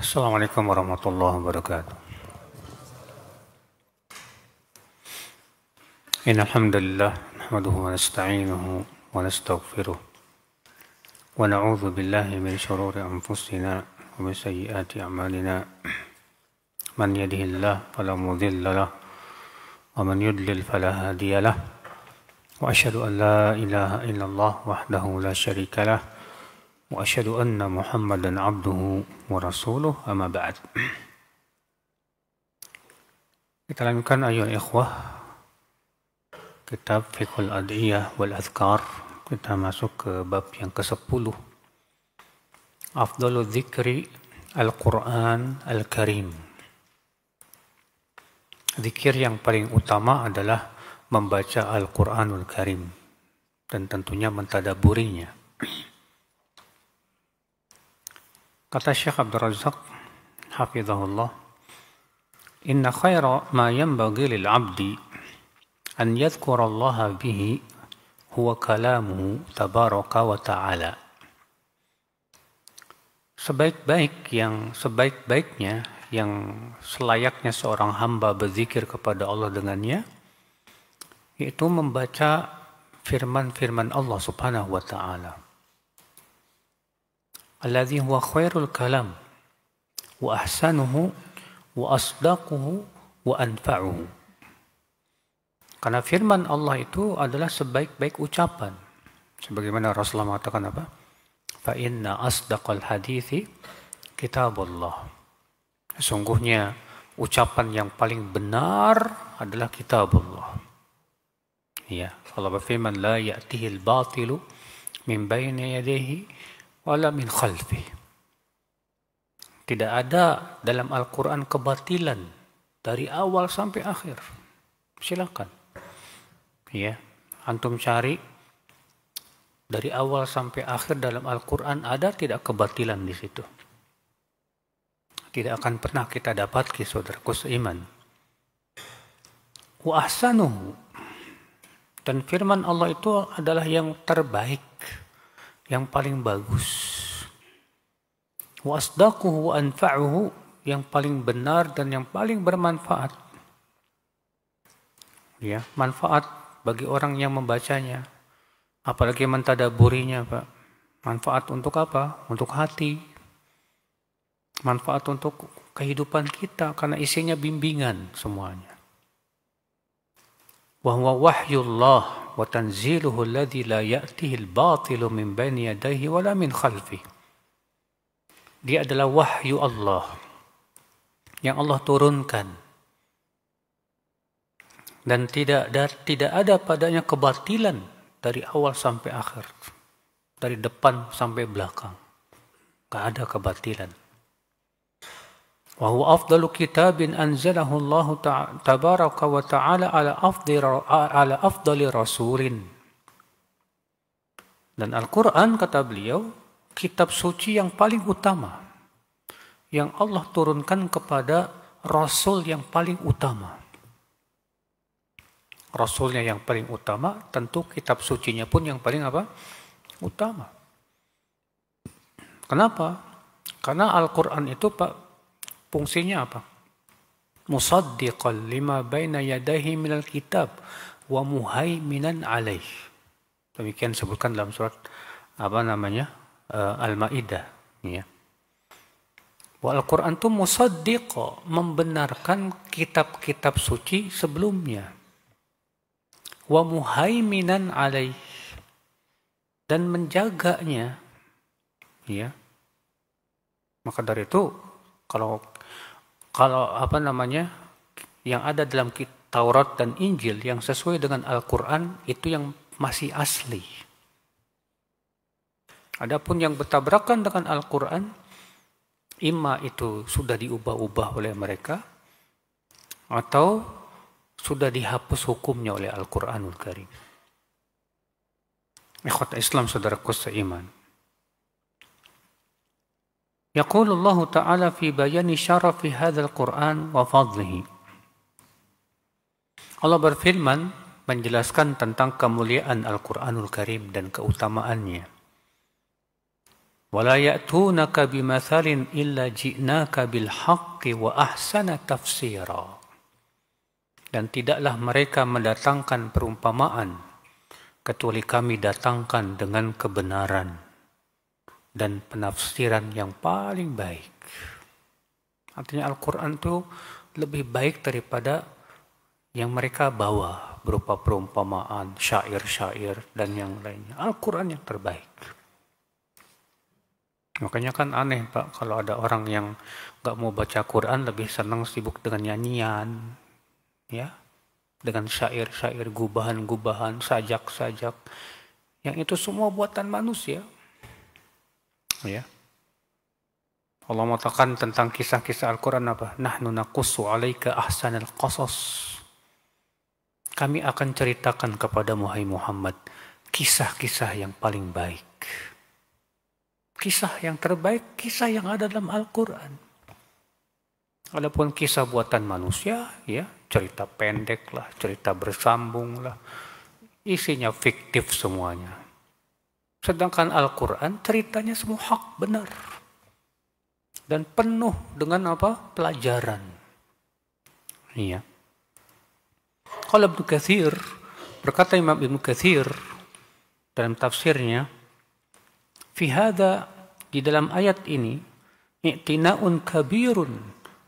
Assalamualaikum warahmatullahi wabarakatuh. Innal hamdalillah nahmaduhu wa nasta'inuhu wa nastaghfiruh wa na'udzu billahi min shururi anfusina wa min sayyiati a'malina. Man yahdihillahu fala mudilla lahu wa man yudlil fala hadiya lahu. Wa asyhadu an la ilaha illallah wahdahu la syarika lahu wa asyhadu anna Muhammadan abduhu wa rasuluh, amma ba'd. Kita lanjutkan ayol ikhwah kitab Fiqhul Ad'iyah wal Adhkar. Kita masuk ke bab yang ke-10. Afdhalu dzikri Al-Quran Al-Karim. Zikir yang paling utama adalah membaca Al-Quranul Karim dan tentunya mentadaburinya. Kata Syekh Abdul Razak hafizahullah, inna khaira ma yanbaghi lil 'abdi an yadhkura Allah bihi huwa kalamuhu tabaraka wa ta'ala. Sebaik-baiknya yang selayaknya seorang hamba berzikir kepada Allah dengannya, yaitu membaca firman-firman Allah Subhanahu wa ta'ala. Alladhi huwa khairul kalam wa ahsanuhu wa asdaquhu wa anfa'uhu. Karena firman Allah itu adalah sebaik-baik ucapan. Sebagaimana Rasulullah mengatakan apa? Fa inna asdaqal hadithi kitabullah. Sesungguhnya ucapan yang paling benar adalah kitabullah. Ya, Allah berfirman la ya'tihil batilu min bayni yadayhi wala min khalfi. Tidak ada dalam Al-Quran kebatilan dari awal sampai akhir. Silakan. Ya, antum cari dari awal sampai akhir dalam Al-Quran, ada tidak kebatilan di situ? Tidak akan pernah kita dapati, saudaraku seiman. Wa ahsanuhu. Dan firman Allah itu adalah yang terbaik, yang paling bagus. Wa asdaquhu wa anfa'uhu, yang paling benar dan yang paling bermanfaat. Ya, manfaat bagi orang yang membacanya, apalagi mentadaburinya, Pak. Manfaat untuk apa? Untuk hati. Manfaat untuk kehidupan kita karena isinya bimbingan semuanya. Wa huwa wahyullah wa tanziluhu alladhi la ya'tihi al-batilu min bayni yadayhi wala min khalfi. Dia adalah wahyu Allah yang Allah turunkan, dan tidak ada padanya kebatilan dari awal sampai akhir, dari depan sampai belakang. Enggak ada kebatilan. Wa huwa afdalu kitabin anzalahu Allah tabaraka wa ta'ala ala afdali rasulin. Dan Al-Quran, kata beliau, kitab suci yang paling utama yang Allah turunkan kepada Rasul yang paling utama. Rasulnya yang paling utama, tentu kitab sucinya pun yang paling apa? Utama. Kenapa? Karena Al-Quran itu, Pak, fungsinya apa? Musaddiqan lima baina yadayhi minal kitab wa muhaiminan alaih. Demikian disebutkan dalam surat Al-Maidah, ya. Wa Al-Quran itu musaddiq, membenarkan kitab-kitab suci sebelumnya. Wa muhaiminan alaih, dan menjaganya, ya. Maka dari itu kalau yang ada dalam Taurat dan Injil yang sesuai dengan Al-Quran itu yang masih asli. Adapun yang bertabrakan dengan Al-Quran, imma itu sudah diubah-ubah oleh mereka atau sudah dihapus hukumnya oleh Al-Quranul Karim. Ikhwat Islam, saudaraku seiman. Yaqulu Allah Ta'ala fi bayani syarafi hadzal Qur'an wa fadlihi. Allah berfirman menjelaskan tentang kemuliaan Al-Quranul Karim dan keutamaannya. Wala ya'tunaka bimathalin illa ji'naka bil haqqi wa ahsana tafsira. Dan tidaklah mereka mendatangkan perumpamaan kecuali kami datangkan dengan kebenaran dan penafsiran yang paling baik. Artinya Al-Quran itu lebih baik daripada yang mereka bawa berupa perumpamaan, syair-syair dan yang lainnya. Al-Quran yang terbaik. Makanya kan aneh Pak, kalau ada orang yang gak mau baca Quran lebih senang sibuk dengan nyanyian, ya, dengan syair-syair, gubahan-gubahan, sajak-sajak, yang itu semua buatan manusia, ya. Allah mengatakan tentang kisah-kisah Al-Quran apa? Nahnu naqussu 'alaika ahsanal qasas. Kami akan ceritakan kepada Muhammad kisah-kisah yang paling baik. Kisah yang terbaik, kisah yang ada dalam Al-Quran. Adapun kisah buatan manusia, ya, cerita pendek lah, cerita bersambung lah, isinya fiktif semuanya. Sedangkan Al-Quran ceritanya semua hak, benar. Dan penuh dengan apa? Pelajaran. Iya. Kalau Ibnu Katsir, berkata Imam Ibnu Katsir dalam tafsirnya, fi hadza, di dalam ayat ini, i'tina'un kabirun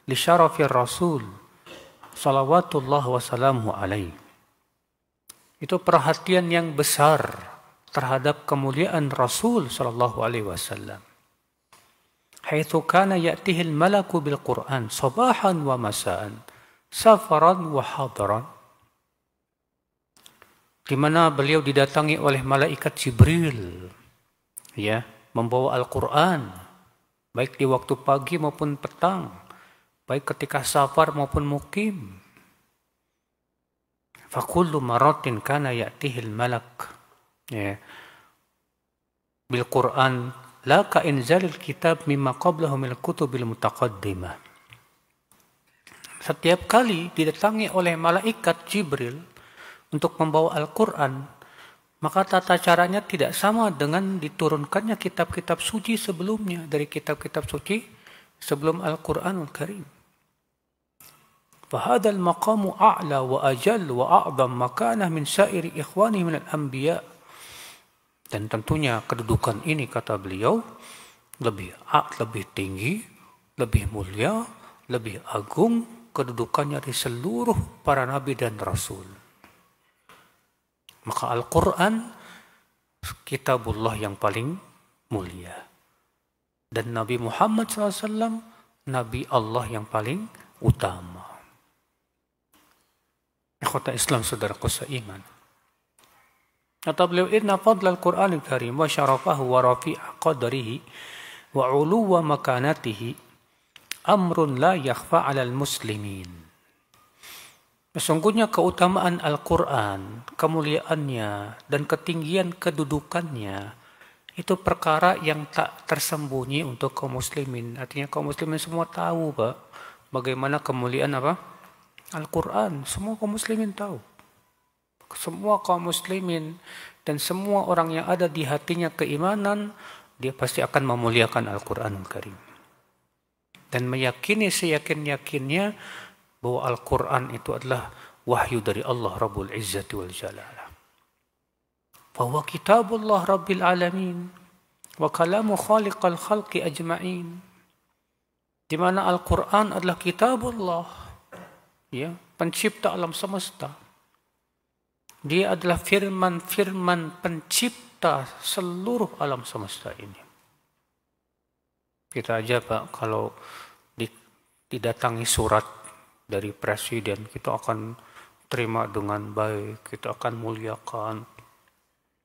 li syarafir rasul salawatullah wa salamuhu alaihi. Itu perhatian yang besar terhadap kemuliaan Rasul sallallahu alaihi wasallam. Haitsu kana ya'tihi al-malaku bil Qur'an sabahan wa masaan, safaran wa hadaran. Di mana beliau didatangi oleh malaikat Jibril, ya, membawa Al-Quran, baik di waktu pagi maupun petang, baik ketika safar maupun mukim. Fakullu maratin kana ya'tihil malak, ya, bil Quran la ka inzalil kitab mimma qablahu min kutubil mutaqaddimah. Setiap kali didatangi oleh malaikat Jibril untuk membawa Al-Quran, maka tata caranya tidak sama dengan diturunkannya kitab-kitab suci sebelumnya, dari kitab-kitab suci sebelum Al-Quranul Karim. Fahadal maqamu a'la wa ajal wa a'zam makanah min sa'iri ikhwani min al-anbiya. Dan tentunya kedudukan ini, kata beliau, lebih tinggi, lebih mulia, lebih agung kedudukannya di seluruh para nabi dan rasul. Maka Al-Quran kitabullah yang paling mulia. Dan Nabi Muhammad SAW, Nabi Allah yang paling utama. Ikhwata Islam, saudaraku seiman. Kata beliau, inna fadlal Qur'anil Karim wa syarafahu wa rafi'a qadarihi wa uluwa makanatihi amrun la yakhfa 'alal muslimin. Sesungguhnya keutamaan Al-Quran, kemuliaannya, dan ketinggian kedudukannya, itu perkara yang tak tersembunyi untuk kaum muslimin. Artinya kaum muslimin semua tahu, Pak, bagaimana kemuliaan apa? Al-Quran. Semua kaum muslimin tahu. Semua kaum muslimin dan semua orang yang ada di hatinya keimanan, dia pasti akan memuliakan Al-Quranul Karim. Dan meyakini seyakin-yakinnya bahwa Al-Quran itu adalah wahyu dari Allah Rabbul Izzati wal Jalalah. Bahwa kitabullah Rabbil Alamin wa kalamu khaliqal khalqi ajma'in. Di mana Al-Quran adalah kitabullah, ya, pencipta alam semesta. Dia adalah firman-firman pencipta seluruh alam semesta ini. Kita aja Pak, kalau didatangi surat dari presiden, kita akan terima dengan baik, kita akan muliakan.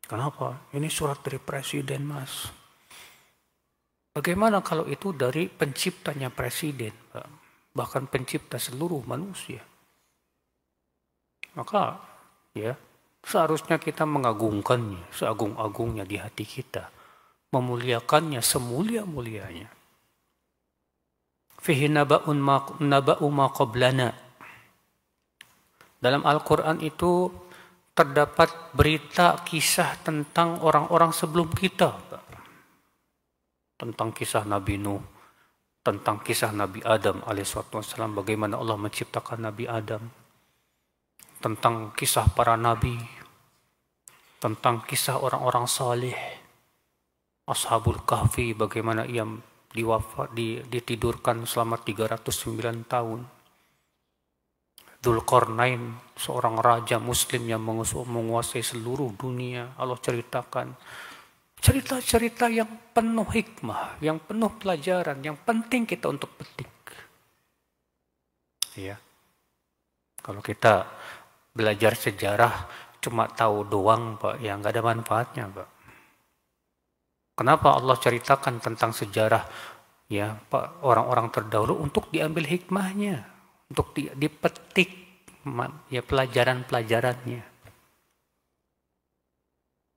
Kenapa? Ini surat dari presiden, Mas. Bagaimana kalau itu dari penciptanya presiden, Pak? Bahkan pencipta seluruh manusia. Maka, ya, seharusnya kita mengagungkannya, seagung-agungnya di hati kita. Memuliakannya semulia-mulianya. Fihi naba'u ma qablana. Dalam Al-Quran itu terdapat berita kisah tentang orang-orang sebelum kita. tentang kisah Nabi Nuh, tentang kisah Nabi Adam alaihissalam, bagaimana Allah menciptakan Nabi Adam, tentang kisah para nabi, tentang kisah orang-orang saleh, Ashabul Kahfi, bagaimana ia ditidurkan selama 309 tahun. Dzulqarnain, seorang raja muslim yang menguasai seluruh dunia. Allah ceritakan cerita-cerita yang penuh hikmah, yang penuh pelajaran, yang penting kita untuk petik. Ya. Kalau kita belajar sejarah cuma tahu doang, Pak, ya nggak ada manfaatnya, Pak. Kenapa Allah ceritakan tentang sejarah ya Pak, orang-orang terdahulu untuk diambil hikmahnya, untuk dipetik ya pelajaran-pelajarannya.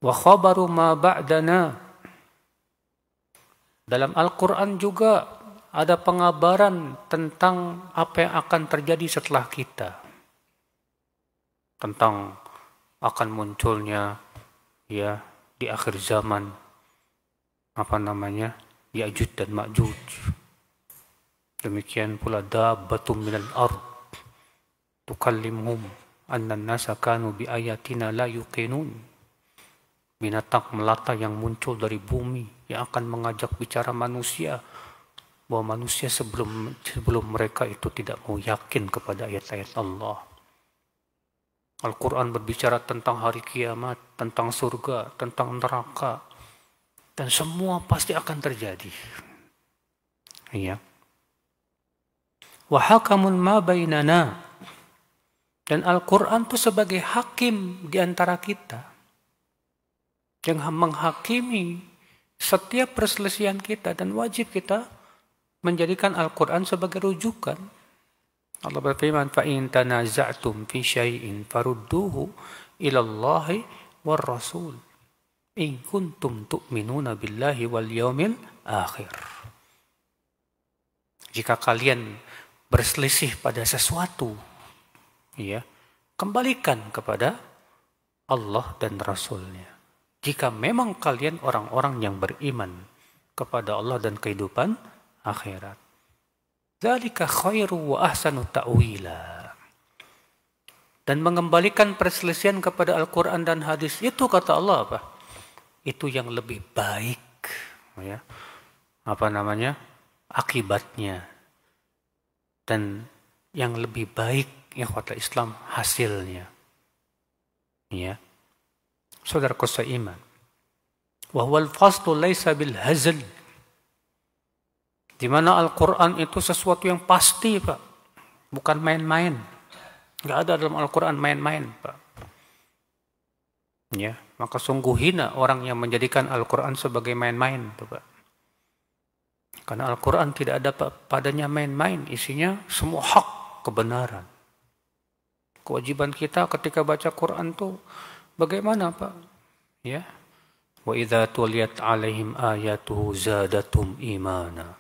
Wa khabaru ma ba'dana. Dalam Al-Quran juga ada pengabaran tentang apa yang akan terjadi setelah kita. Tentang akan munculnya ya di akhir zaman Ya'juj dan Ma'juj. Demikian pula dabbatum minal ard tukallimuhum anna an-nasa kanu bi ayatina la yuqinun. Binatang melata yang muncul dari bumi yang akan mengajak bicara manusia, bahwa manusia sebelum mereka itu tidak mau yakin kepada ayat-ayat Allah. Al-Quran berbicara tentang hari kiamat, tentang surga, tentang neraka, dan semua pasti akan terjadi. Iya. Wa hakamun ma bainana. Dan Al-Quran itu sebagai hakim di antara kita, yang menghakimi setiap perselisihan kita, dan wajib kita menjadikan Al-Quran sebagai rujukan. Allah berfirman, فَإِن تَنَازَعْتُمْ فِي شَيْءٍ فَرُدُّوهُ إِلَى اللَّهِ وَالرَّسُولِ إِن كُنتُمْ تُؤْمِنُونَ بِاللَّهِ وَالْيَوْمِ الْآخِرِ. Jika kalian berselisih pada sesuatu, ya, kembalikan kepada Allah dan Rasul-Nya. Jika memang kalian orang-orang yang beriman kepada Allah dan kehidupan akhirat. Dzalika khairu wa ahsanu ta'wila. Dan mengembalikan perselisihan kepada Al-Quran dan hadis, itu kata Allah apa? Itu yang lebih baik, ya. Akibatnya. Dan yang lebih baik, ikhwatul Islam, hasilnya. Ya. Saudaraku seiman. Wa huwal faslu laisa bil hazl. Di mana Al-Quran itu sesuatu yang pasti, Pak. Bukan main-main. Nggak ada dalam Al-Quran main-main, Pak. Ya, maka sungguh hina orang yang menjadikan Al-Quran sebagai main-main, Pak. Karena Al-Quran tidak ada padanya main-main. Isinya semua hak kebenaran. Kewajiban kita ketika baca Quran itu bagaimana, Pak? Ya. Wa idza tuliyat alaihim ayatuhu zadatum imana.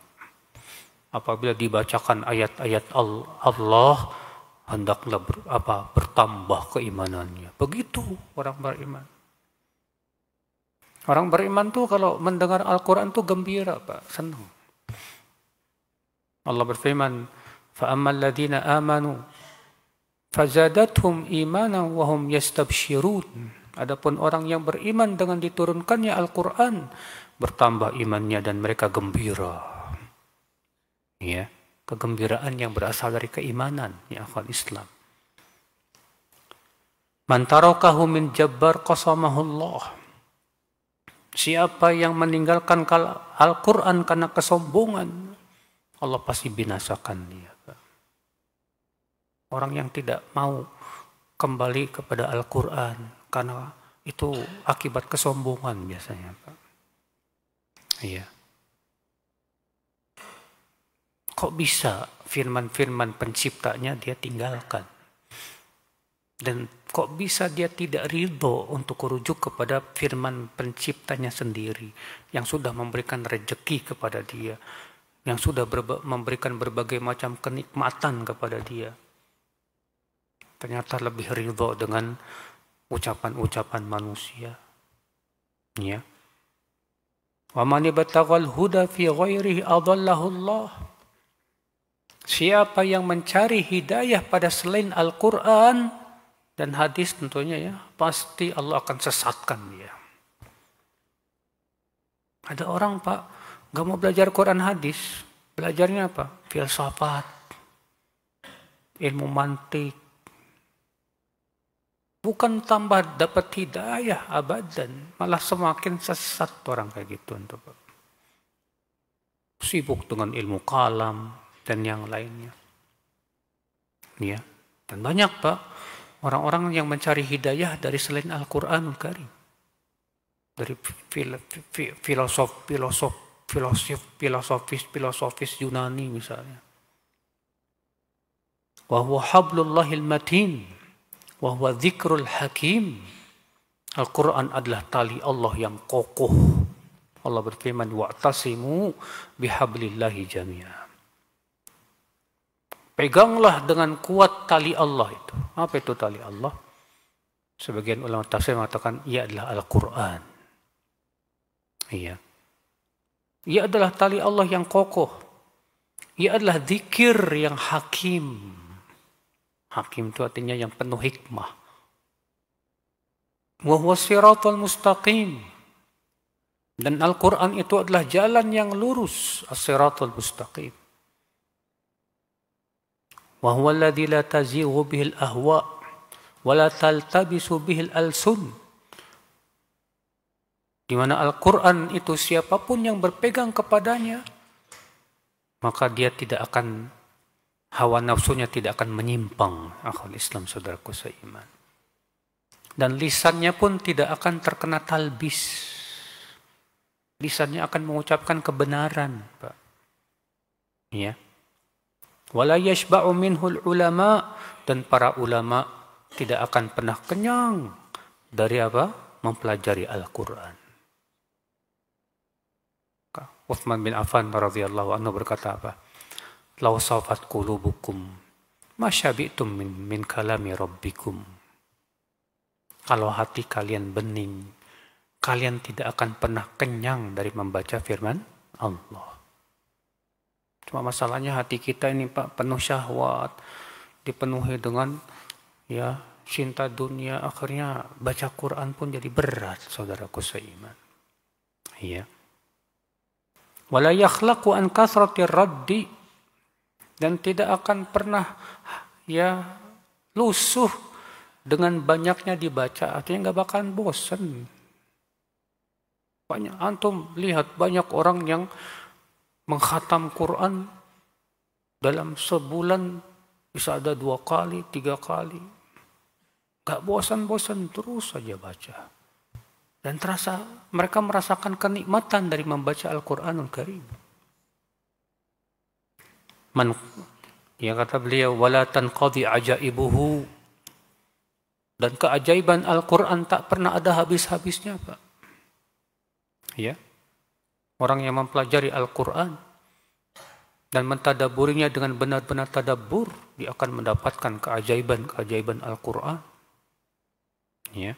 Apabila dibacakan ayat-ayat Allah, hendaklah bertambah keimanannya. Begitu orang beriman. Orang beriman tuh kalau mendengar Al-Quran tuh gembira, Pak, senang. Allah berfirman, فَأَمَّا الَّذِينَ آمَنُوا فَزَادَتْهُمْ إِيمَانًا وَهُمْ يَسْتَبْشِرُونَ. Adapun orang yang beriman dengan diturunkannya Al-Quran, bertambah imannya dan mereka gembira. Ya, kegembiraan yang berasal dari keimanan, ya akhwal Islam. Man tarakahu min jabbar qasamahullah. Siapa yang meninggalkan Al-Quran karena kesombongan, Allah pasti binasakan dia. Orang yang tidak mau kembali kepada Al-Quran karena itu akibat kesombongan biasanya, Pak. Iya. Kok bisa firman-firman penciptanya dia tinggalkan? Dan kok bisa dia tidak ridho untuk merujuk kepada firman penciptanya sendiri yang sudah memberikan rejeki kepada dia, yang sudah memberikan berbagai macam kenikmatan kepada dia. Ternyata lebih ridho dengan ucapan-ucapan manusia. Ya. Wa man ibtagha al-huda fi ghairihi adallahu Allah. Siapa yang mencari hidayah pada selain Al-Quran dan hadis tentunya ya, pasti Allah akan sesatkan dia. Ada orang Pak, gak mau belajar Quran hadis. Belajarnya apa? Filsafat, ilmu mantik. Bukan tambah dapat hidayah abadan, malah semakin sesat orang kayak gitu. Sibuk dengan ilmu kalam dan yang lainnya. Ya. Dan banyak Pak, orang-orang yang mencari hidayah dari selain Al-Quranul Karim. Dari filosofis Yunani misalnya. Wa huwa hablullahil matin, wa huwa dzikrul hakim. Al-Quran adalah tali Allah yang kokoh. Allah berfirman, wa'tasimu bihablillahi jami'a. Peganglah dengan kuat tali Allah itu. Apa itu tali Allah? Sebagian ulama tafsir mengatakan, ia adalah Al-Quran. Iya. Ia adalah tali Allah yang kokoh. Ia adalah zikir yang hakim. Hakim itu artinya yang penuh hikmah. Wa huwa siratal mustaqim. Dan Al-Quran itu adalah jalan yang lurus. As-siratal mustaqim. Wa huwa alladhi la tazighu bihil ahwa wa la taltabisu bihil alsun. Di mana Al-Quran itu siapapun yang berpegang kepadanya, maka dia tidak akan, hawa nafsunya tidak akan menyimpang. Akhul Islam, saudaraku seiman. Dan lisannya pun tidak akan terkena talbis. Lisannya akan mengucapkan kebenaran, Pak. Ya. Wala yashba'u minhul ulama, dan para ulama tidak akan pernah kenyang dari apa? Mempelajari Al-Quran. Utsman bin Affan radhiyallahu anhu berkata apa? Law safat qulubukum ma syabi'tum min kalami rabbikum. Kalau hati kalian bening, kalian tidak akan pernah kenyang dari membaca firman Allah. Cuma masalahnya hati kita ini Pak penuh syahwat, dipenuhi dengan ya cinta dunia, akhirnya baca Quran pun jadi berat, saudaraku seiman. Iya. Wala yakhlaqu an kasratir raddi, dan tidak akan pernah ya lusuh dengan banyaknya dibaca, artinya nggak bakalan bosan. Banyak antum lihat banyak orang yang mengkhatam Quran dalam sebulan bisa ada 2 kali, 3 kali. Gak bosan-bosan, terus saja baca. Dan mereka merasakan kenikmatan dari membaca Al-Quranul Karim. Ya kata beliau, wala tanqadi ajaibuhu. Dan keajaiban Al-Quran tak pernah ada habis-habisnya, Pak. Ya. Orang yang mempelajari Al-Quran dan mentadaburinya dengan benar-benar tadabbur, dia akan mendapatkan keajaiban-keajaiban Al-Quran. Ya.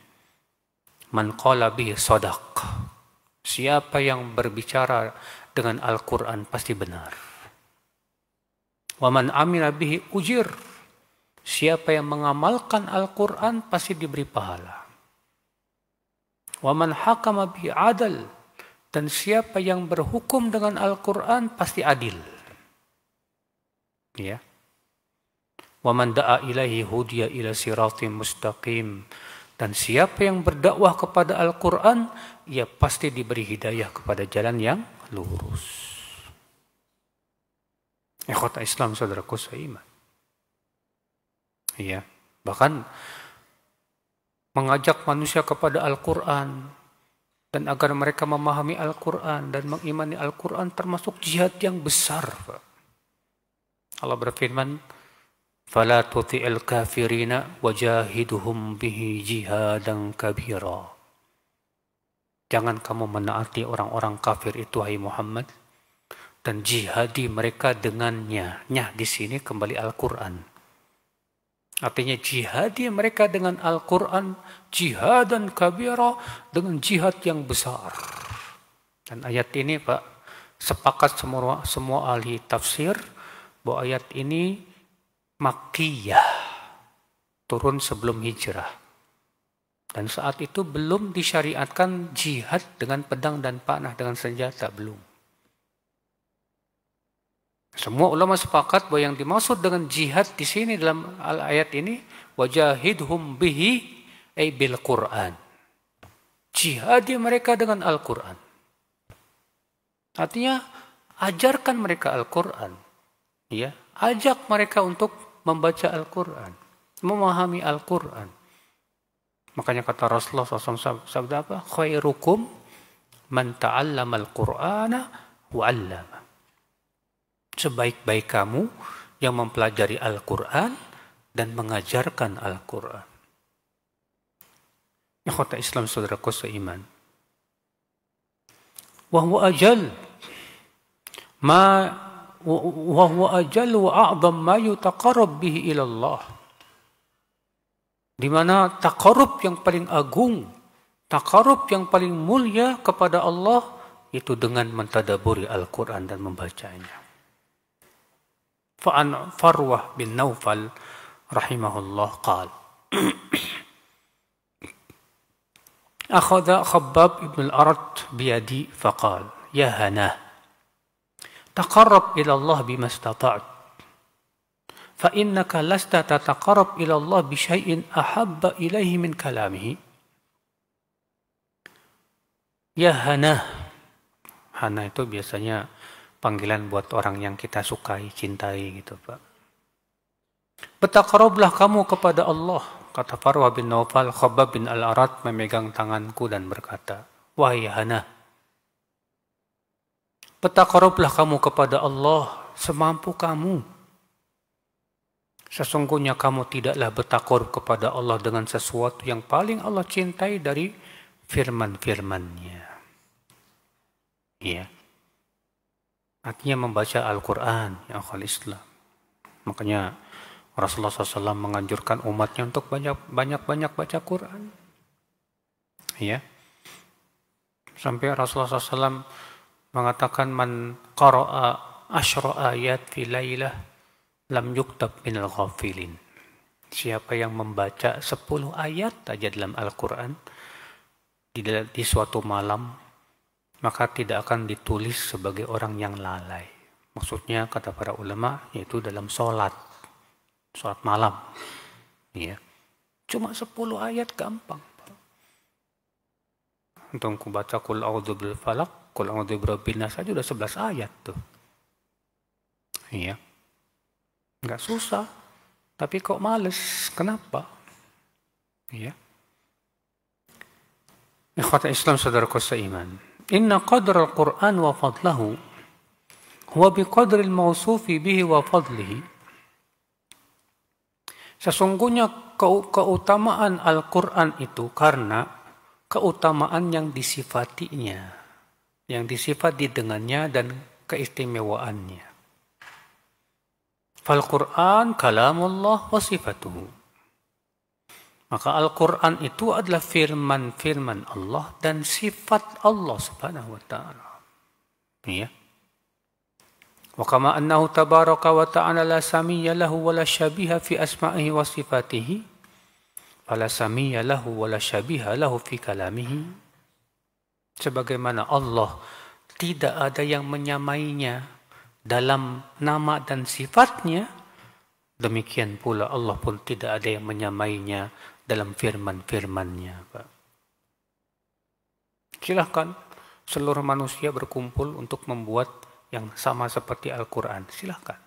Man qala bihi shadaq. Siapa yang berbicara dengan Al-Quran pasti benar. Wa man amila bihi ujir. Siapa yang mengamalkan Al-Quran pasti diberi pahala. Wa man hakama bihi adal. Dan siapa yang berhukum dengan Al-Quran pasti adil. Ya. Wa man da'a ilaihi hudiya ila siratim mustaqim. Dan siapa yang berdakwah kepada Al-Quran, ia pasti diberi hidayah kepada jalan yang lurus. Ikhwata Islam, saudaraku seiman. Ya. Bahkan mengajak manusia kepada Al-Quran, dan agar mereka memahami Al-Quran dan mengimani Al-Quran termasuk jihad yang besar. Allah berfirman, فَلَا تُطِعِ الْكَافِرِينَ وَجَاهِدُهُمْ بِهِ جِهَادًا كَبِيرًا. Jangan kamu menaati orang-orang kafir itu, hai Muhammad, dan jihadi mereka dengannya. Nya di sini kembali Al-Quran. Artinya jihadi mereka dengan Al-Quran, jihadan kabira, dengan jihad yang besar. Dan ayat ini Pak, sepakat semua ahli tafsir bahwa ayat ini Makkiyah, turun sebelum hijrah. Dan saat itu belum disyariatkan jihad dengan pedang dan panah, dengan senjata, belum. Semua ulama sepakat bahwa yang dimaksud dengan jihad di sini dalam ayat ini, wajahidhum bihi ay bil Quran. Jihadi mereka dengan Al-Quran. Artinya ajarkan mereka Al-Quran. Ya, ajak mereka untuk membaca Al-Quran, memahami Al-Quran. Makanya kata Rasulullah SAW sabda apa? Khairukum man ta'allama al-Qur'ana wa 'allama. Sebaik-baik kamu yang mempelajari Al-Quran dan mengajarkan Al-Quran. Ikhwata Islam saudaraku seiman. Wa huwa ajal wa a'zam ma yutaqarrab bihi ila Allah. Di mana taqarrub yang paling agung, taqarrub yang paling mulia kepada Allah itu dengan mentadaburi Al-Quran dan membacanya. Fa'an Farwah bin Naufal rahimahullah qal akhadha Khabbab ibn al-Arat biyadi faqal ya hana taqarrab ila Allah bima istata'at فإنك لست تتقرب إلى الله بشيء أحب إليه من كلامه. Ya Hana. Hana itu biasanya panggilan buat orang yang kita sukai, cintai gitu Pak. Bertaqarrablah kamu kepada Allah, kata Farwah bin Naufal. Khabbab bin al-Arat memegang tanganku dan berkata, wahai Hana, bertaqarrablah kamu kepada Allah semampu kamu. Sesungguhnya kamu tidaklah bertaqarrub kepada Allah dengan sesuatu yang paling Allah cintai dari firman-firman-Nya. Ya. Artinya membaca Al-Quran, ya akhwal Islam. Makanya Rasulullah SAW menganjurkan umatnya untuk banyak-banyak baca Quran. Ya. Sampai Rasulullah SAW mengatakan man qara'a asyra ayat fi lailah lam yuktab minal ghafilin. Siapa yang membaca 10 ayat saja dalam Al-Quran di suatu malam, maka tidak akan ditulis sebagai orang yang lalai. Maksudnya kata para ulama, yaitu dalam sholat malam. Ya. Cuma 10 ayat gampang. Untuk baca Qul a'udzu bil falaq, Qul a'udzu birabbin nas saja udah 11 ayat tuh. Iya. Nggak susah, tapi kok males. Kenapa? Ya. Ikhwata Islam saudaraku seiman. Inna qadra al-Quran wa fadlahu huwa biqadri al-mawsufi bihi wa fadlihi. Sesungguhnya keutamaan Al-Quran itu karena keutamaan yang disifatinya, yang disifati dengannya dan keistimewaannya. Fal-Quran kalamullah wa sifatuhu. Maka Al-Quran itu adalah firman-firman Allah dan sifat Allah subhanahu wa ta'ala. Ya. Wa kama annahu tabaraka wa ta'ala la samiyya lahu wa la syabiha fi asma'ihi wa sifatihi, fala samiyya lahu wa la syabiha lahu fi kalamihi. Sebagaimana Allah tidak ada yang menyamainya dalam nama dan sifatnya, demikian pula Allah pun tidak ada yang menyamainya dalam firman-firman-Nya. Pak. Silahkan seluruh manusia berkumpul untuk membuat yang sama seperti Al-Quran. Silahkan.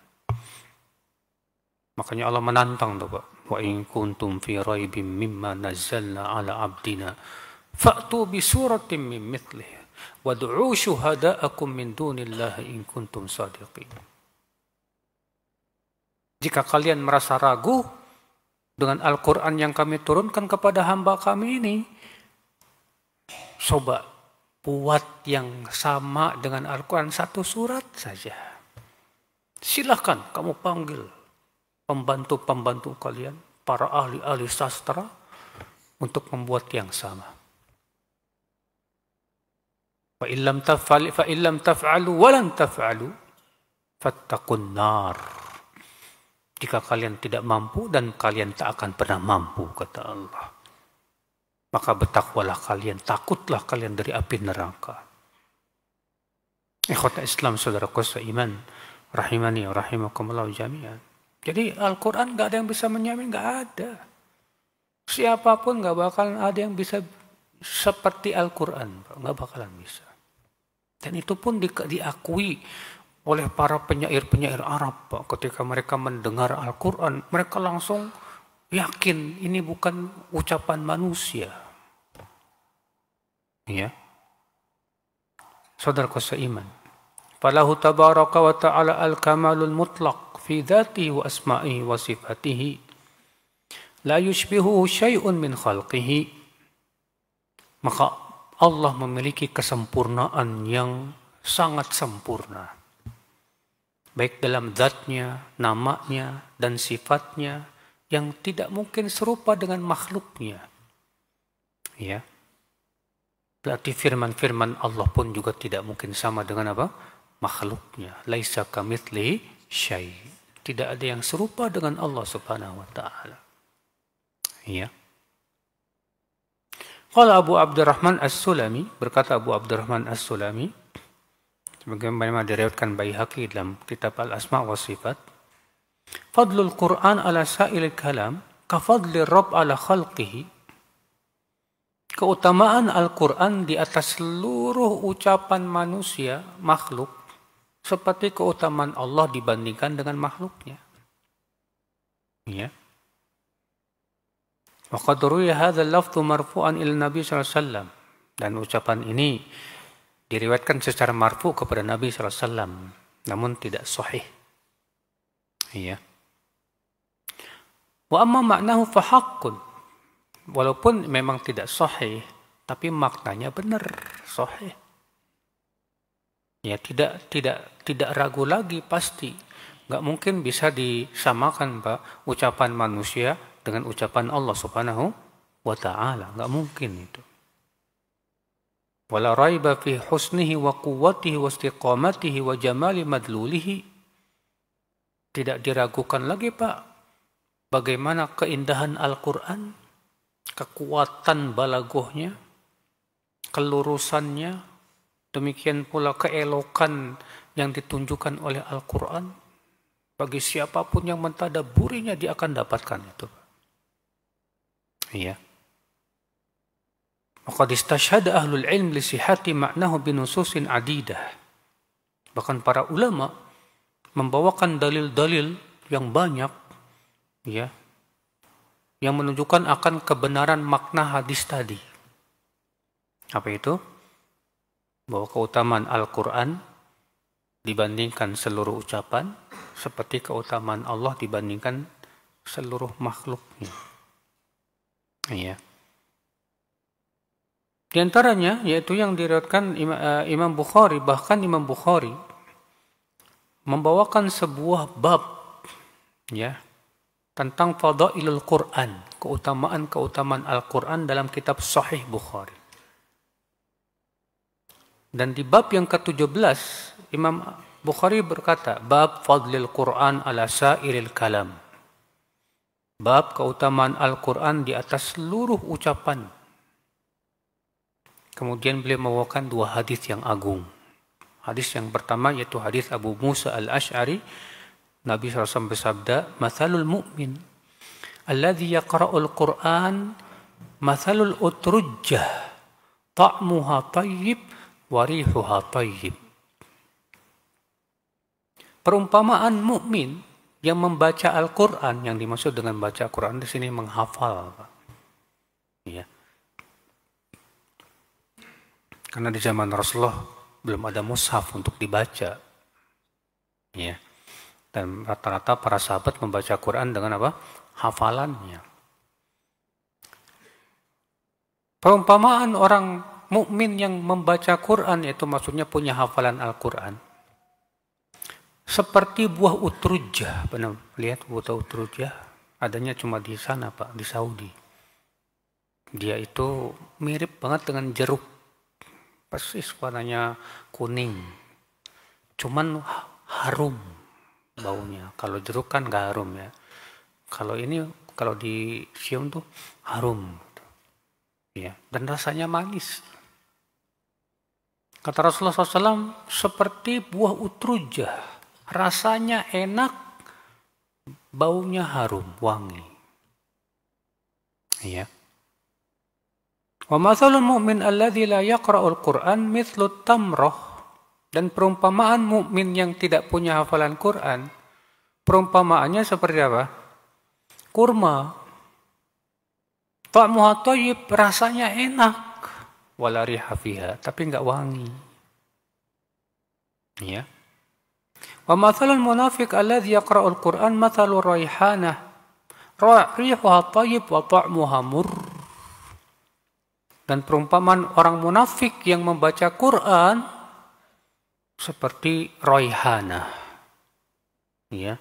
Makanya Allah menantang tuh Pak. Wa in kuntum fi raibim mimma nazzalna ala abdina fa'tu bi suratin min mithlihi wad'u syuhada'akum min dunillahi in kuntum shadiqin. Jika kalian merasa ragu dengan Al-Quran yang kami turunkan kepada hamba kami ini, coba buat yang sama dengan Al-Quran, satu surat saja. Silahkan kamu panggil pembantu-pembantu kalian, para ahli-ahli sastra, untuk membuat yang sama. Fa illam taf'alu walan taf'alu fattaqun nar. Jika kalian tidak mampu dan kalian tak akan pernah mampu, kata Allah, maka bertakwalah kalian, takutlah kalian dari api neraka. Ikhwata Islam, saudaraku seiman, rahimani wa rahimakumullah jami'an. Jadi Al-Quran gak ada yang bisa menyamin, gak ada. Siapapun gak bakalan ada yang bisa seperti Al-Quran, gak bakalan bisa. Dan itu pun diakui oleh para penyair-penyair Arab, Pak. Ketika mereka mendengar Al-Quran, mereka langsung yakin ini bukan ucapan manusia. Ya. Saudaraku seiman, falahu tabaraka wa ta'ala al-kamalul mutlaq fi dhatihi wa asma'ihi wa sifatihi la yushbihuhu syai'un min khalqihi. Maka Allah memiliki kesempurnaan yang sangat sempurna, baik dalam zatnya, namanya, dan sifatnya yang tidak mungkin serupa dengan makhluknya. Ya. Berarti firman-firman Allah pun juga tidak mungkin sama dengan apa? Makhluknya. Laisa kamitslihi syai'. Tidak ada yang serupa dengan Allah Subhanahu wa taala. Ya. Qala Abu Abdurrahman As-Sulami, berkata Abu Abdurrahman As-Sulami, sebagaimana diriwayatkan Baihaqi dalam kitab Al-Asma' wa Sifat, fadlul Qur'an ala sa'il kalam ka fadli Rabb ala khalqihi. Keutamaan Al-Quran di atas seluruh ucapan manusia, makhluk, seperti keutamaan Allah dibandingkan dengan makhluknya. Ya. Wa qad ruwiya hadzal lafdhu marfu'an ila Nabi sallallahu alaihi wasallam. Dan ucapan ini diriwayatkan secara marfu kepada Nabi sallallahu alaihi wasallam, namun tidak sahih. Ya. Wa amma ma'nahu fa haqqun. Walaupun memang tidak sahih, tapi maknanya benar, sahih. Ya, tidak ragu lagi, pasti. Nggak mungkin bisa disamakan, Pak, ucapan manusia dengan ucapan Allah Subhanahu wa ta'ala. Nggak mungkin itu. Wala raiba fi husnihi wa quwwatihi wa istiqamatihi wa jamali madlulihi. Tidak diragukan lagi, Pak, bagaimana keindahan Al-Quran, kekuatan balaghahnya, kelurusannya, demikian pula keelokan yang ditunjukkan oleh Al-Quran. Bagi siapapun yang mentadaburinya, dia akan dapatkan itu. Iya. Maka istashhada ahlul ilm li sihhati ma'nahu binususin adidah. Bahkan para ulama membawakan dalil-dalil yang banyak, ya, yang menunjukkan akan kebenaran makna hadis tadi. Apa itu? Bahwa keutamaan Al-Quran dibandingkan seluruh ucapan, seperti keutamaan Allah dibandingkan seluruh makhluknya. Ya. Di antaranya, yaitu yang diriwayatkan Imam Bukhari, bahkan Imam Bukhari membawakan sebuah bab, ya, tentang fadailul Quran, keutamaan Al-Quran dalam kitab Sahih Bukhari. Dan di bab yang ke-17, Imam Bukhari berkata, bab fadlil Quran ala sairil kalam. Bab keutamaan Al-Quran di atas seluruh ucapan. Kemudian beliau membawakan dua hadis yang agung. Hadis yang pertama yaitu hadis Abu Musa Al-Ash'ari. Nabi SAW bersabda, mathalul mu'min alladhi yaqra'ul Qur'an mathalul utrujjah ta'muha tayyib wa rihuha tayyib. Perumpamaan mukmin yang membaca Al-Quran, yang dimaksud dengan baca Al-Quran di sini menghafal. Ya. Karena di zaman Rasulullah belum ada mushaf untuk dibaca. Ya. Dan rata-rata para sahabat membaca Quran dengan apa? Hafalannya. Perumpamaan orang mukmin yang membaca Quran, yaitu maksudnya punya hafalan Al-Quran, seperti buah utrujah. Pernah lihat buah utrujah? Adanya cuma di sana, Pak, di Saudi. Dia itu mirip banget dengan jeruk. persis warnanya kuning. Cuman harum baunya. Kalau jeruk kan nggak harum ya. Kalau ini kalau dicium tuh harum. Ya, dan rasanya manis. Kata Rasulullah SAW, seperti buah utrujah. Rasanya enak, baunya harum, wangi. Ya. Wa mathalul mu'min alladzi la yaqra'ul Qur'an mithlut tamrah. Dan perumpamaan mukmin yang tidak punya hafalan Quran, perumpamaannya seperti apa? Kurma. Ta'muha thayyib, rasanya enak. Wala riha fiha, tapi enggak wangi. Ya. Wa mathalul munafiq alladzi yaqra'ul Qur'an mathalur raihanah. Rihuha thayyib wa ta'muha murr. Dan perumpamaan orang munafik yang membaca Quran seperti raihanah. Ya.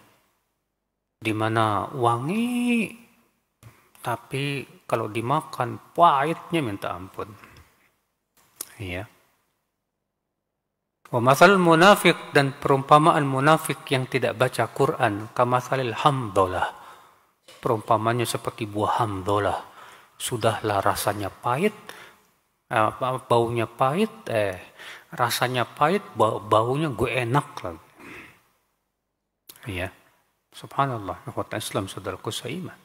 Di mana wangi tapi kalau dimakan pahitnya minta ampun. Ya. Wa masalul munafik, dan perumpamaan munafik yang tidak baca Quran kamatsalil hamdalah. Perumpamannya seperti buah hamdalah. Sudahlah rasanya pahit, baunya pahit, rasanya pahit, baunya gue enak lagi. Ya. Subhanallah, ikhwat Islam saudaraku seiman.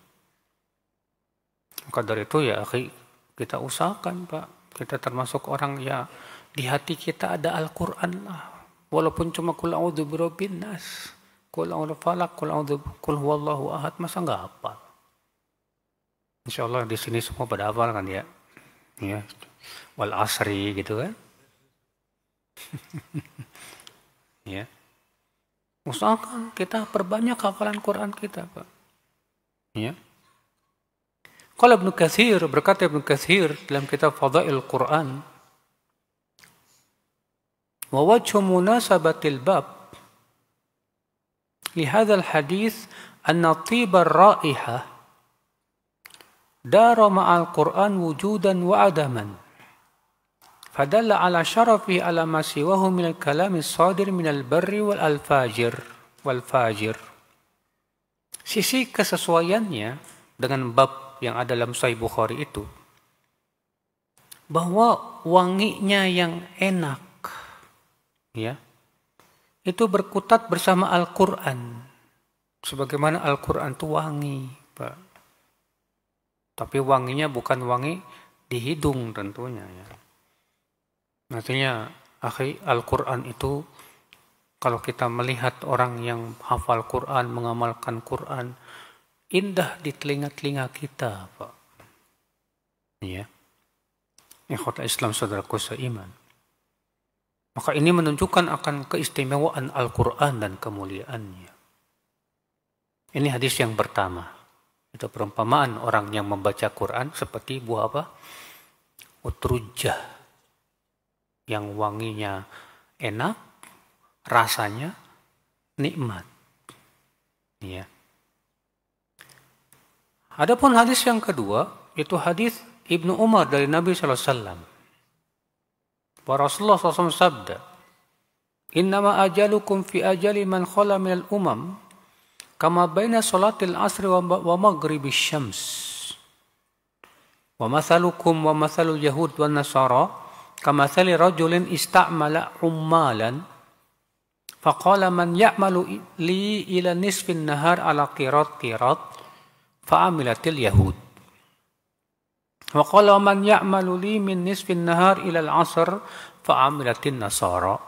Maka dari itu ya akhi, kita usahakan Pak, kita termasuk orang ya di hati kita ada Al-Quran lah. Walaupun cuma kul a'udzu birabbin nas, kul a'udzu falaq, kul huwallahu ahad, masa enggak hafal? Insyaallah di sini semua pada hafal kan ya. Ya. Wal asri gitu kan. Ya. Usahakan kita perbanyak hafalan Quran kita, Pak. Ya. Qala Ibnu Katsir, berkata Ibnu Katsir dalam kitab Fadhail Quran, wa wajhu munasabatil bab li hadzal hadits anna tiba ar-ra'iha dara ma'al Quran wujudan wa adaman. Fadalla ala syarafi ala ma siwahu min al-kalam as-sadir min al-barri wal fajir. Sisi kesesuaiannya dengan bab yang ada dalam Sahih Bukhari itu, bahwa wanginya yang enak, ya, itu berkutat bersama Al-Quran. Sebagaimana Al-Quran itu wangi, Pak. Tapi wanginya bukan wangi di hidung tentunya, ya. Artinya, akhi, Al-Quran itu, kalau kita melihat orang yang hafal Quran, mengamalkan Quran, indah di telinga-telinga kita, Pak. Ya. Ikhwat Islam saudaraku seiman. Maka ini menunjukkan akan keistimewaan Al-Quran dan kemuliaannya. Ini hadis yang pertama. Itu perumpamaan orang yang membaca Quran seperti buah apa? Utrujah. Yang wanginya enak, rasanya nikmat. Ya. Adapun hadis yang kedua, itu hadis Ibnu Umar dari Nabi SAW. Bahwa Rasulullah SAW sabda, innama ajalukum fi ajali man khala minal umam, kama baina salatil asri wa maghribis syams. Wa mathalukum wa mathalul yahud wa nasara, kama thali rajulin ista'mala ummalan, faqala man ya'malu li ila nisfin nahar ala qirat, fa'amilatil yahud. Wa qala man ya'malu li min nisfin nahar ila al-'asr fa'amilatin nasara.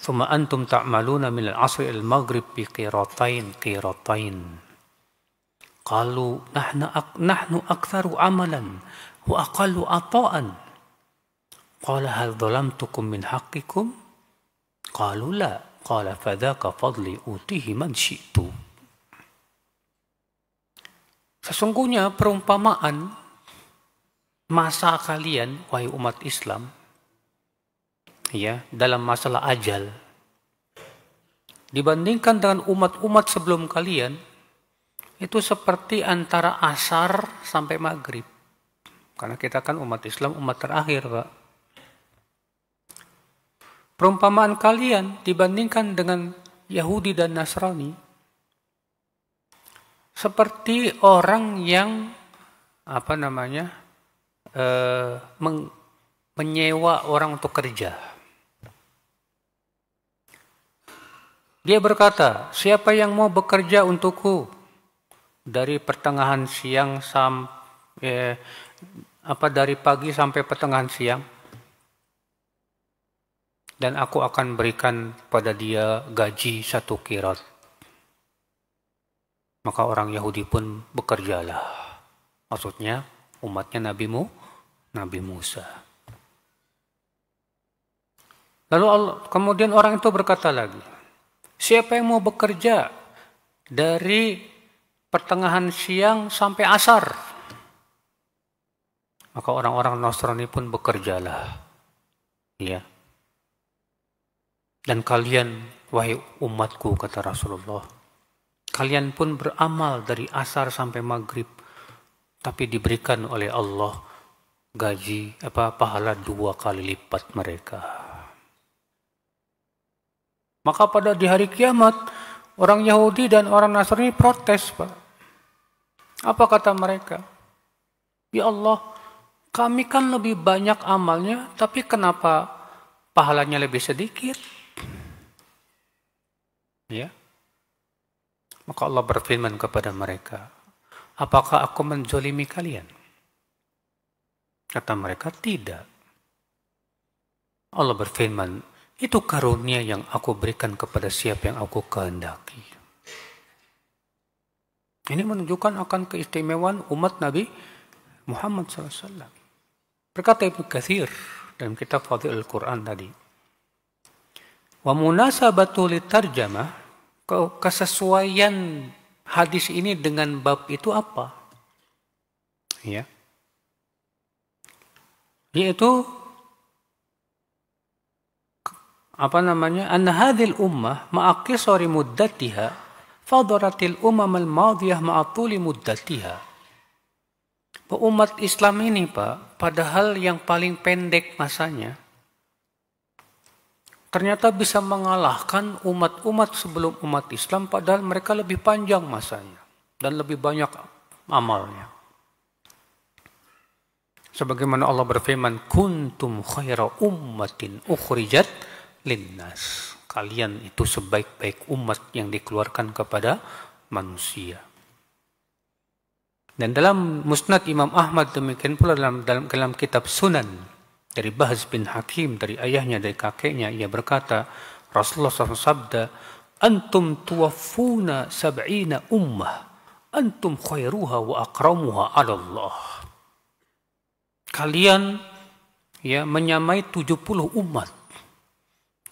Thumma antum ta'maluna min al-'asr ila al-maghrib bi qiratain. Qalu nahnu aktharu amalan wa aqallu ata'an. Qala hal dhalamtukum min haqqikum? Qalu la. Qala fadhaka fadli utihi man syi'tu. Sesungguhnya perumpamaan masa kalian, wahai umat Islam, ya, dalam masalah ajal, dibandingkan dengan umat-umat sebelum kalian, itu seperti antara asar sampai maghrib. Karena kita kan umat Islam, umat terakhir, Pak. perumpamaan kalian dibandingkan dengan Yahudi dan Nasrani seperti orang yang menyewa orang untuk kerja. Dia berkata, siapa yang mau bekerja untukku dari pertengahan siang dari pagi sampai pertengahan siang, dan aku akan berikan pada dia gaji 1 qirat. Maka orang Yahudi pun bekerjalah. Maksudnya umatnya Nabi Musa. Lalu kemudian orang itu berkata lagi, siapa yang mau bekerja dari pertengahan siang sampai asar? Maka orang-orang Nasrani pun bekerjalah. Ya. Dan kalian, wahai umatku, kata Rasulullah, kalian pun beramal dari asar sampai maghrib, tapi diberikan oleh Allah gaji pahala 2 kali lipat mereka. Maka pada di hari kiamat, orang Yahudi dan orang Nasrani protes, Pak. Apa kata mereka? Ya Allah, kami kan lebih banyak amalnya, tapi kenapa pahalanya lebih sedikit? Ya. Maka Allah berfirman kepada mereka, apakah aku menzolimi kalian? Kata mereka, tidak. Allah berfirman, itu karunia yang aku berikan kepada siapa yang aku kehendaki. Ini menunjukkan akan keistimewaan umat Nabi Muhammad SAW. Berkata Ibnu Katsir dalam kitab Fadhilul Quran tadi, wa munasabatu litarjamah, kesesuaian hadis ini dengan bab itu apa? Ya. Yaitu anna hadhil ummah ma'aqisari muddatiha fadaratil al madiyah ma'atuli muddatiha. Umat Islam ini, Pak, padahal yang paling pendek masanya ternyata bisa mengalahkan umat-umat sebelum umat Islam, padahal mereka lebih panjang masanya dan lebih banyak amalnya. Sebagaimana Allah berfirman, kuntum khaira ummatin ukhrijat linnas. Kalian itu sebaik-baik umat yang dikeluarkan kepada manusia. Dan dalam Musnad Imam Ahmad, demikian pula dalam kitab Sunan dari Bahz bin Hakim, dari ayahnya, dari kakeknya, ia berkata, Rasulullah SAW sabda, antum tuwaffuna sab'ina ummah, antum khairuha wa akramuha ala Allah. Kalian menyamai 70 umat,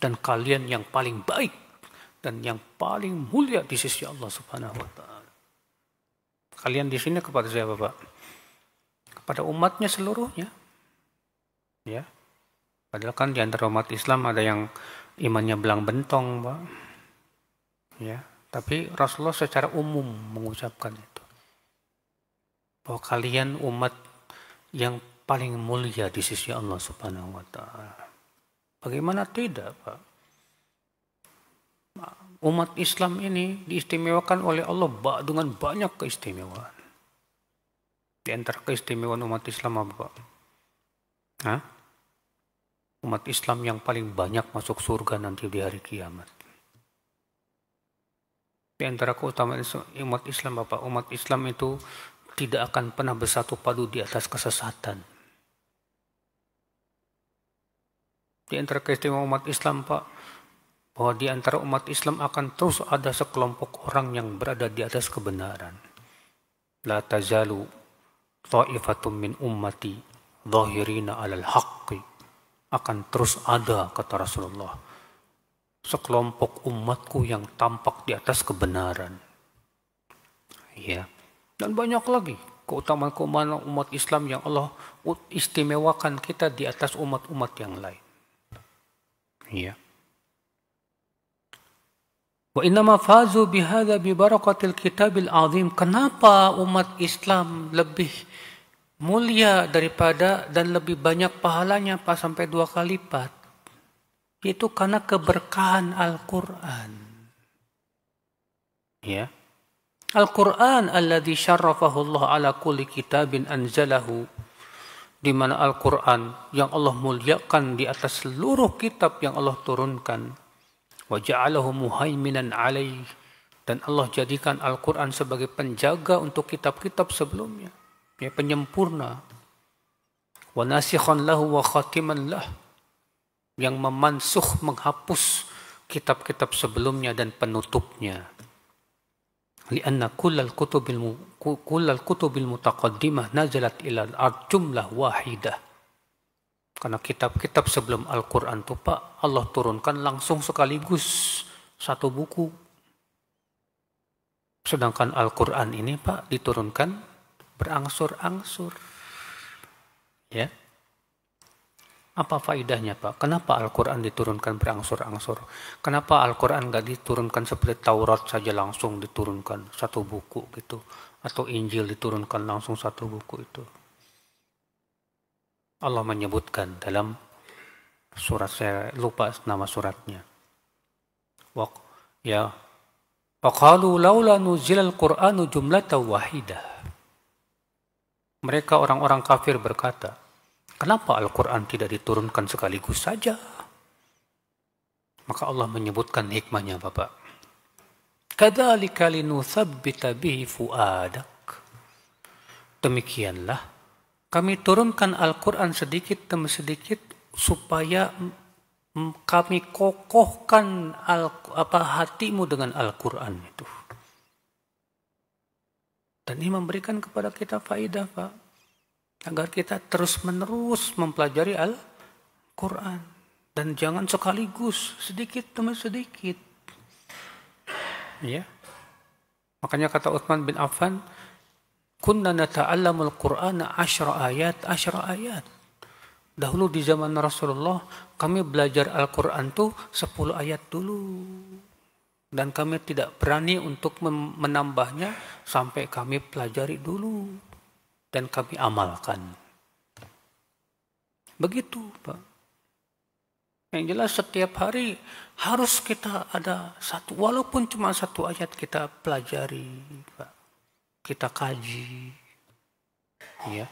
dan kalian yang paling baik dan yang paling mulia di sisi Allah Subhanahu wa taala. Kalian di sini kepada siapa, Pak? Kepada umatnya seluruhnya. Ya. Padahal kan di antara umat Islam ada yang imannya belang bentong, Pak. Ya, tapi Rasulullah secara umum mengucapkan itu. Bahwa kalian umat yang paling mulia di sisi Allah Subhanahu wa taala. Bagaimana tidak, Pak? Umat Islam ini diistimewakan oleh Allah dengan banyak keistimewaan. Di antara keistimewaan umat Islam apa, Pak? Umat Islam yang paling banyak masuk surga nanti di hari kiamat. Di antara keutamaan umat Islam apa? Umat Islam itu tidak akan pernah bersatu padu di atas kesesatan. Di antara keistimewaan umat Islam, Pak, bahwa di antara umat Islam akan terus ada sekelompok orang yang berada di atas kebenaran. La tazalu ta'ifatum min ummati zahirina 'alal haqqi. Akan terus ada, kata Rasulullah, sekelompok umatku yang tampak di atas kebenaran. Ya. Dan banyak lagi keutamaan-keutamaan umat Islam yang Allah istimewakan kita di atas umat-umat yang lain. Ya. Wa innama fazu bihadza bi barakatil kitabil azim. Kenapa umat Islam lebih mulia daripada dan lebih banyak pahalanya, Pak, sampai 2 kali lipat? Itu karena keberkahan Al-Quran. Ya. Al-Quran alladzi syarrafahu Allah ala kulli kitabin anzalahu, di mana Al-Quran yang Allah muliakan di atas seluruh kitab yang Allah turunkan. Wa ja'alahu muhaiminan alaih, dan Allah jadikan Al-Quran sebagai penjaga untuk kitab-kitab sebelumnya, ya, penyempurna. Wa nasikhan lahu wa khatiman lah, yang memansuh, menghapus kitab-kitab sebelumnya dan penutupnya. Lianna kullal kutubil mutaqaddimah nazalat ila al-ard jumlah wahidah. Karena kitab-kitab sebelum Al-Quran itu Pak, Allah turunkan langsung sekaligus satu buku. Sedangkan Al-Quran ini Pak diturunkan berangsur-angsur. Ya. Apa faedahnya Pak? Kenapa Al-Quran diturunkan berangsur-angsur? Kenapa Al-Quran nggak diturunkan seperti Taurat saja langsung diturunkan satu buku gitu? Atau Injil diturunkan langsung satu buku itu? Allah menyebutkan dalam surat, saya lupa nama suratnya. Ya, waqalu laula nuzilal Qur'anu jumlatan wahidah. Mereka orang-orang kafir berkata, kenapa Al-Quran tidak diturunkan sekaligus saja? Maka Allah menyebutkan hikmahnya Bapak. Kadzalika linutsabbita bihi fuadak. Demikianlah kami turunkan Al-Quran sedikit demi sedikit supaya kami kokohkan hatimu dengan Al-Quran itu. Dan ini memberikan kepada kita faedah Pak, agar kita terus-menerus mempelajari Al-Quran. Dan jangan sekaligus, sedikit demi sedikit. Ya. Makanya kata Utsman bin Affan, kunna nata'allamul Qur'ana 10 ayat. Dahulu di zaman Rasulullah, kami belajar Al-Quran itu 10 ayat dulu. Dan kami tidak berani untuk menambahnya sampai kami pelajari dulu. Dan kami amalkan. Begitu Pak. Yang jelas setiap hari harus kita ada satu, walaupun cuma satu ayat kita pelajari Pak. Kita kaji. Ya.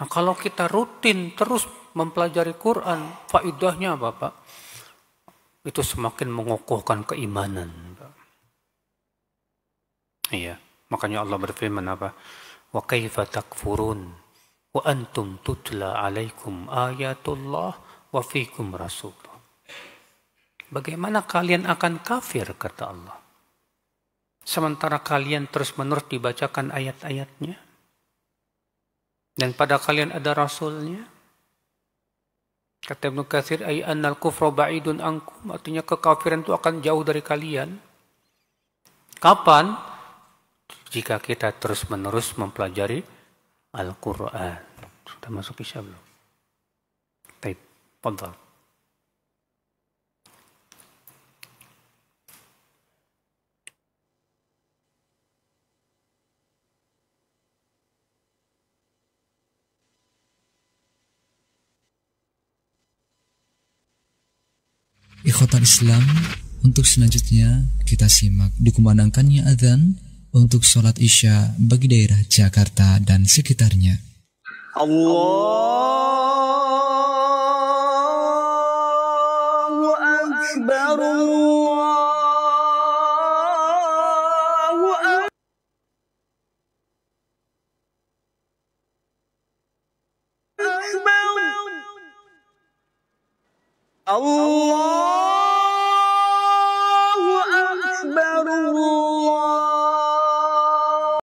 Nah kalau kita rutin terus mempelajari Quran, faedahnya Bapak, itu semakin mengokohkan keimanan Pak. Iya. Makanya Allah berfirman apa? Wa kaifa takfurun wa antum tutla alaikum ayatullah wa fikum rasulullah. Bagaimana kalian akan kafir kata Allah, sementara kalian terus-menerus dibacakan ayat-ayatnya dan pada kalian ada rasulnya. Kata Ibnu Katsir, ay annal kufra ba'idun ankum, artinya kekafiran itu akan jauh dari kalian. Kapan? Jika kita terus-menerus mempelajari Al-Quran. Sudah masuk isya belum? Baik, fadhal. Ikhwatal Islam, untuk selanjutnya kita simak dikumandangkannya adzan untuk sholat Isya bagi daerah Jakarta dan sekitarnya. Allahu Akbar, Allahu Akbar, Allah.